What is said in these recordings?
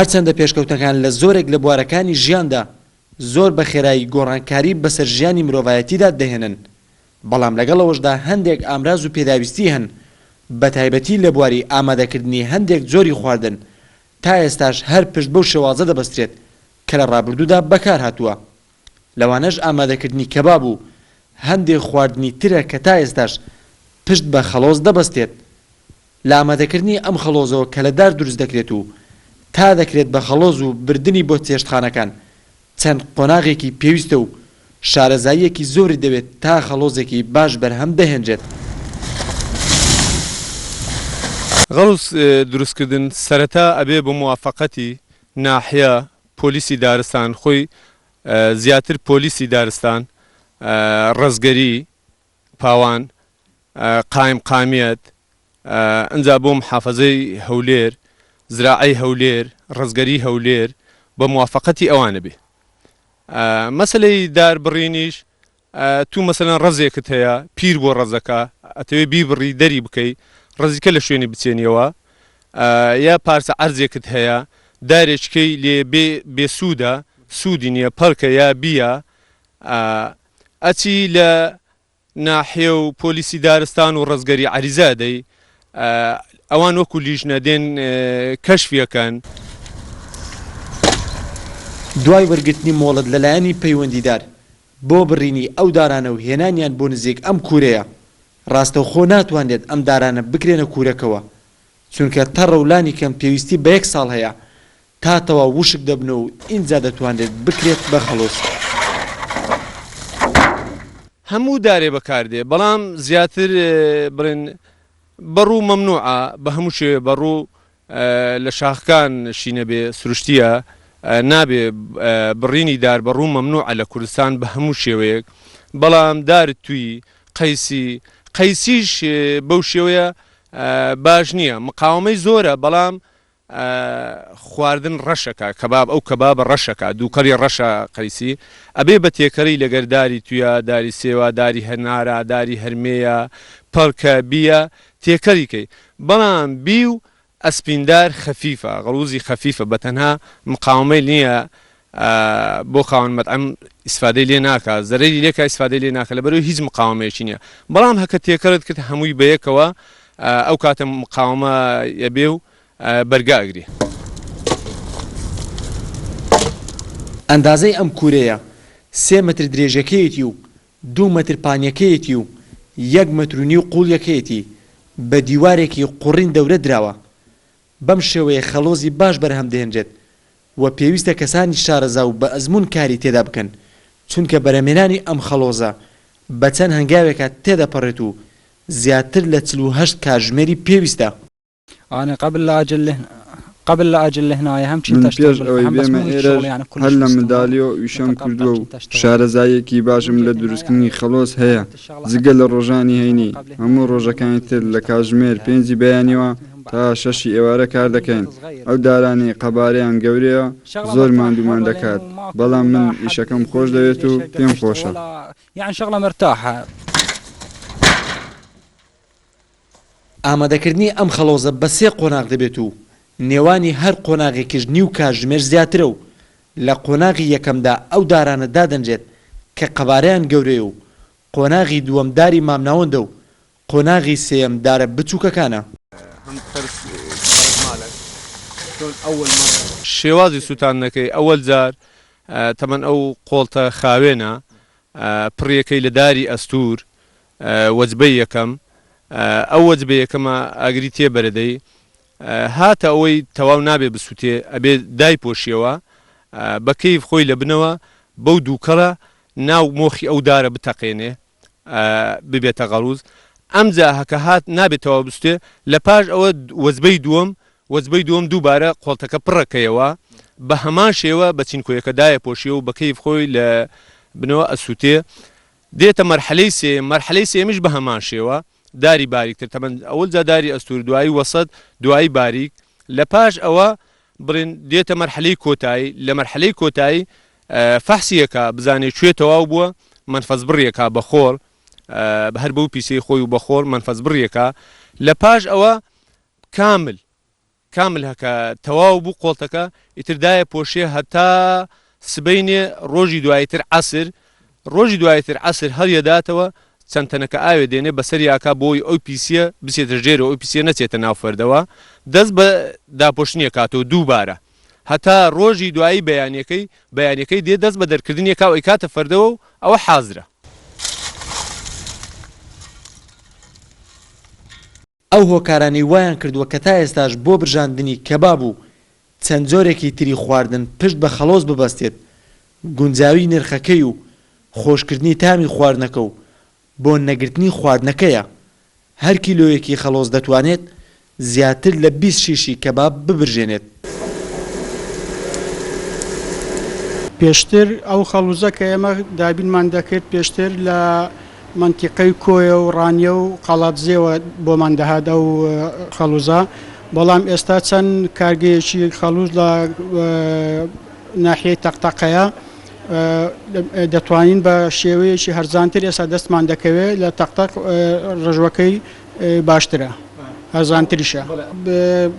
هەرچەندە پێشکەوتەکان لە زۆرێک لە بوارەکانی ژیاندا زۆر بە خێرایی گۆڕانکاری بەسەر ژیانی مرۆڤایەتیدا دەهێنن، بەڵام لەگەڵەوەشدا هەندێک ئامراز و پێداویستی هەن، بە تایبەتی لە بواری ئامادەکردنی هەندێک جۆری خواردن تا ئێستاش هەر پشت بەو شێوازە دەبەسترێت کە لە ڕابردوودا بەکار هاتووە. لەوانەش ئامادەکردنی کەباب و هەندێک خواردنی ترە کە تا ئێستاش پشت بە خەڵۆز دەبەستێت. لە ئامادەکردنی ئەم خەڵۆزەوە کە لە دار دروست دەکرێت و تا دەکرێت بە خەڵۆز و بردننی بۆ چێشتخانەکان چەند قۆناغێکی پێویستە و شارەزاییەکی زۆری دەوێت تا خەڵۆزێکی باش بەرهەم دەهێنجێت. غەڵوز دروستکردن سەرەتا ئەبێ بە موافقەتی ناحیە پۆلیسی دارستان، خۆی زیاتر پۆلیسی دارستان، ڕزگەری پاوان، قایم قامیەت، ئەنجا بۆ محافەزەی هەولێر، زراعەی هەولێر، ڕزگەری هەولێر بە موافقەتی ئەوانە بێ. مەسلەی داربڕینیش تو مەسەلەن ڕزێکت هەیە پیر بۆ ڕزەکە ئەتەوێ بیبڕی دەری بکەی ڕزیکە لە شوێنی بچێنیەوە، یا پارچە عەرزێکت هەیە دارێککەی لێ بێسوودە، سوودی نییە پەرکە یا بیە، ئەچی لە ناحیە و پۆلیسی دارستان و ڕزگەری عەریزە دەی ئەوان وەکو لیژنە دێن کەشفیەکەن. دوای وەرگرتنی مۆڵەت لەلایەنی پەیوەندیدار بۆ بڕینی ئەو دارانە و هێنانیان بۆ نزیک ئەم کوورەیە، ڕاستەوخۆ ناتوانێت ئەم دارانە بکرێنە کوورەکەوە، چونکە تەڕە و لانی کەم پێویستی بە 1 ساڵ هەیە تا تەواو وشک دەبنەوە و ئینجا دەتوانێت بکرێت بە خەڵۆز. هەموو دارێ بەکاردێ، بەڵام زیاتر بڕێن بەڕوو مەمنوعە بە هەموو شێوێ بەڕوو لە شاخەکان شینە بێ سروشتیە، نابێ بڕینی دار بەڕوو مەمنوعە لە کوردستان بە هەموو شێوەیەک، بەڵام دارت توی قەیسیش بەو شێوەیە باش نییە، مقاومەی زۆرە بەڵام خواردن ڕەشەکە، کەباب ئەو کەبابە ڕەشەکە، دووکەڕی ڕەشە قەیسی، ئەبێ بە تێکەڕی لەگەر داری تویە، داری سێوە، داری هەرنارە، داری هەرمەیە، پەرکە بیە تێکەریکەی، بەڵام بی و ئەسپیندار خەفیفە، غەڵوزی خەفیفە، بە تەنها مقاومەی نییە بۆ خاوەن مەطعەم ئیسفادەی لێ ناکە، زەرەری لێکە ئیسفادەی لێ ناکە، لەبەرەوەی هیچ مقاومەیەکی نییە، بەڵام هەکە تێکەرت کرد هەمووی بەیەکەوە ئەو کاتە مقاومە یەبێ و بەرگاگری. ئەندازەی ئەم کوورەیە 3 مەتر درێژەکەیەتی و 2 مەتر پانیەکەیەتی و 1 مەتر و نیو قوڵیەکەیەتی بە دیوارێکی قوڕین دەورە دراوە. بەم شێوەیە خەڵۆزی باش بەرهەم دەهێنجێت و پێویستە کەسانی شارەزا و بە ئەزمون کاری تێدا بکەن، چونکە بەرەمێنانی ئەم خەڵۆزە بە چەند هەنگاوێکە تێدەپەڕێت و زیاتر لە 48 کاتژمێری پێویستە. قبل لا أجل لهنا هم شيء تشتغل هل مداليو ويشم كردو شارزایەکی باشم لە دروستکردنی خەڵۆز هەیە، جگە لە ڕۆژانی هەینی هەموو ڕۆژەکانی تر لە کاتژمێر 5 بەیانیوە تا 6 ئێوارە کار دەکەین. ئەو دارانی قەبارەیان گەورەیە زۆر ماندوومان دەکات، بەڵام من ئیشەکەم خۆش دەوێت و پێم خۆشە. يعني شغلة مرتاحة. ئامادەکردنی ئەم خەڵۆزە بە 3 قۆناغ دەبێت و نێوانی هەر قۆناغێکیش نیو کاتژمێر زیاترە و لە قۆناغی یەکەمدا ئەو دارانە دادەنجێت کە قەبارەیان گەورەیە و قۆناغی دووەم داری مامناوەندە و قۆناغی سێیەم دارە بچووکەکانە. شێوازی سووتانەکەی ئەوەل جار تەمەن ئەو قۆڵتە خاوێنە پڕیەکەی لە داری ئەستور وەجبەی یەکەم، ئەو وەجبە یەکەمە ئاگری تێبەرەدەی هاتە ئەوەی تەواو نابێ بسووتێ، ئەبێ دای پۆشیەوە بە کەیف خۆی لە بنەوە بەو دووکەڕە ناو مۆخی ئەو دارە بتەقێنێ ببێتە غەڵوز. ئەمجا هەکە هات نابێتەوە بستێ، لە پاش ئەوە وەجبەی دووەم دووبارە قۆڵتەکە پڕەکەیەوە بە هەمان شێوە بە چینکۆیەکە دایە پۆشیەوە و بە کەیف خۆی لە بنەوە ئەسووتێ، دێتە مەرحەلەی سێمیش بە هەمان شێوە داری باریکتر، تەمەن ئەوەل جا داری ئەستور، دوایی وەسەد، دوایی باریک، لە پاش ئەوە بڕین دێتە مەرحەلەی کۆتایی، لە مەرحەلەی کۆتایی فەحسیەکە بزانێت کوێ تەواو بووە، منفەس بڕیەکە بە خۆر هەر بەو پیسەی خۆی و بە خۆر منفەس بڕیەکە، لە پاش ئەوە کامل کامل هەکە تەواو بوو قۆڵتەکە ئیتردایە پۆشێ هەتا سبەینێ ڕۆژی دوایتر عەسر ڕۆژی دوایتر عەسر هەڵیەداتەوە چەند تەنەکە ئاوێ دێنێ بەسەری ئاکا بۆی ئەو پیسیە بچێتە ژێرەوە ئەو پیسیە نەچێتە ناو فەردەوە دەست بە داپۆشنیە کاتەوە دووبارە هەتا ڕۆژی دوایی بەیانەکەی دێ دەست بە دەرکردنی کاو ئەی کاتە فەردەوە و ئەوە حازرە. ئەو هۆکارانەی وایان کردووە کە تا ئێستاش بۆ برژاندنی کەباب و چەند جۆرێکی تری خواردن پشت بە خەڵۆز ببەستێت گونجاوی نرخەکەی و خۆشکردنی تامی خواردنەکە و بۆ نەگرتنی خواردنەکەیە هەر کیلۆیەکی خەڵۆز دەتوانێت زیاتر لە 20 شیشی کەباب ببرژێنێت. پێشتر ئەو خەڵوزە کە ئێمە دابینمان دەکرد پێشتر لە منتیقەی کۆیە و ڕانیە و قەڵاتزێوە بۆمان دەهات ئەو خەڵوزە بەڵام ئێستا چەند کارگەیەکی خەڵوز لە ناحیەی تەقتەقەیە دەتوانین بە شێوەیەکی هەرزانتر ئێستا دەستمان دەکەوێت لە تەقتەق ڕژوەکەی باشترە هەرزانتریشە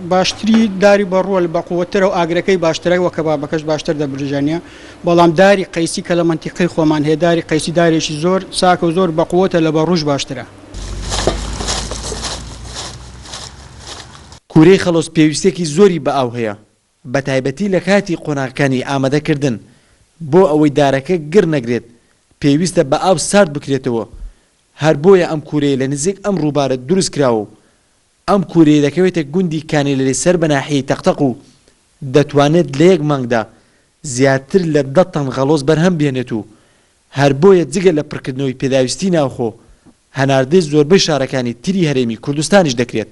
باشتری داری بەڕوە بە قووەترە و ئاگرەکەی باشترە وە کەبابەکەش باشتر دەبرژێنێ بەڵام داری قەیسی کە لە منتیقەی خۆمان هەیە داری قەیسی دارێکی زۆر چاکە و زۆر بە قووەتە لە بەڕوژ باشترە. کوورەی خەڵۆز پێویستێکی زۆری بە ئاو هەیە بە تایبەتی لە کاتی قۆناغەکانی ئامادەکردن بۆ ئەوەی دارەکە گر نەگرێت پێویستە بە ئاو سارد بکرێتەوە هەر بۆیە ئەم کوورەیە لە نزیک ئەم ڕووبارە دروست کراوە ئەم کوورەیە دەکەوێتە گوندی کانیلەی سەر بە ناحیەی تەقتەق و دەتوانێت لە یەک مانگدا زیاتر لە 10 تەن خەڵۆز بەرهەم بێنێت و هەر بۆیە جگە لە پڕکردنەوەی پێداویستی ناوخۆ هەناردەی زۆربەی شارەکانی تری هەرێمی کوردستانیش دەکرێت.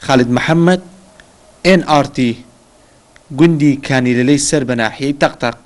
خالد محەممەد NRT گوندی کانیلەی سەر بە ناحیەی تەقتەق.